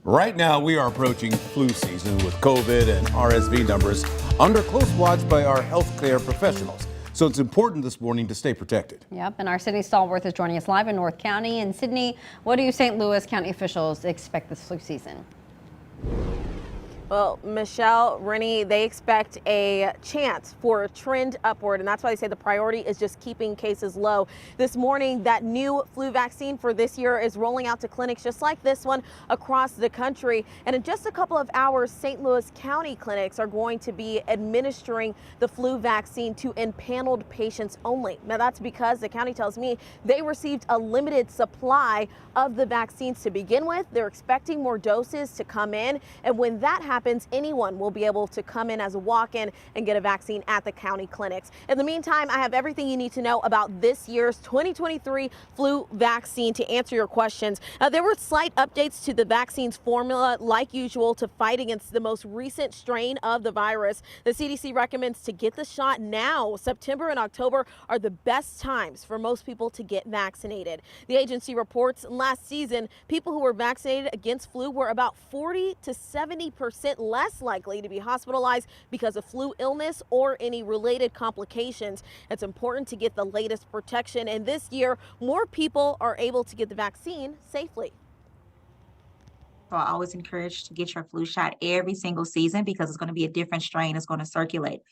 Right now, we are approaching flu season with COVID and RSV numbers under close watch by our healthcare professionals. So it's important this morning to stay protected. Yep, and our Sydney Stallworth is joining us live in North County. And Sydney, what do you St. Louis County officials expect this flu season? Well, Michelle, Rennie, they expect a chance for a trend upward, and that's why they say the priority is just keeping cases low. This morning, that new flu vaccine for this year is rolling out to clinics just like this one across the country. And in just a couple of hours, St. Louis County clinics are going to be administering the flu vaccine to empaneled patients only. Now, that's because the county tells me they received a limited supply of the vaccines to begin with. They're expecting more doses to come in, and when that happens, anyone will be able to come in as a walk-in and get a vaccine at the county clinics. In the meantime, I have everything you need to know about this year's 2023 flu vaccine to answer your questions. There were slight updates to the vaccine's formula, like usual, to fight against the most recent strain of the virus. The CDC recommends to get the shot now. September and October are the best times for most people to get vaccinated. The agency reports last season, people who were vaccinated against flu were about 40 to 70% less likely to be hospitalized because of flu illness or any related complications. It's important to get the latest protection, and this year, more people are able to get the vaccine safely. So I always encourage to get your flu shot every single season because it's going to be a different strain that's going to circulate.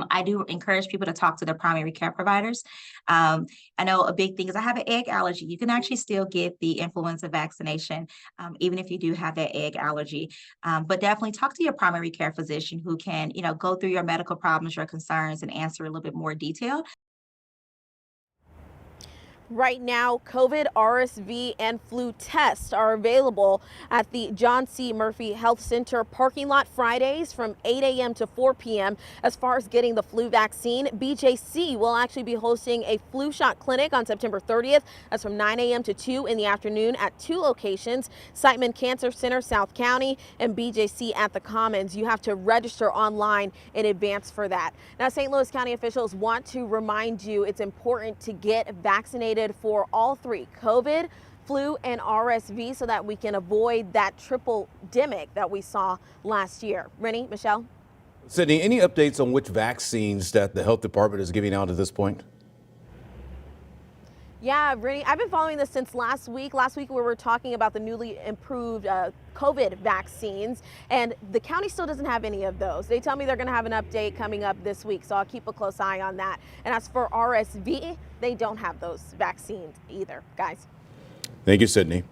I do encourage people to talk to their primary care providers. I know a big thing is I have an egg allergy. You can actually still get the influenza vaccination, even if you do have that egg allergy. But definitely talk to your primary care physician who can, go through your medical problems, your concerns, and answer a little bit more detail. Right now, COVID, RSV, and flu tests are available at the John C. Murphy Health Center parking lot Fridays from 8 a.m. to 4 p.m. As far as getting the flu vaccine, BJC will actually be hosting a flu shot clinic on September 30th. That's from 9 a.m. to 2 in the afternoon at 2 locations, Siteman Cancer Center, South County, and BJC at the Commons. You have to register online in advance for that. Now, St. Louis County officials want to remind you it's important to get vaccinated for all three, COVID, flu, and RSV, so that we can avoid that triple demic that we saw last year. Rennie, Michelle? Sydney, any updates on which vaccines that the health department is giving out at this point? Yeah, Rennie, I've been following this since last week. Last week we were talking about the newly improved COVID vaccines, and the county still doesn't have any of those. They tell me they're going to have an update coming up this week, so I'll keep a close eye on that. And as for RSV, they don't have those vaccines either, guys. Thank you, Sydney.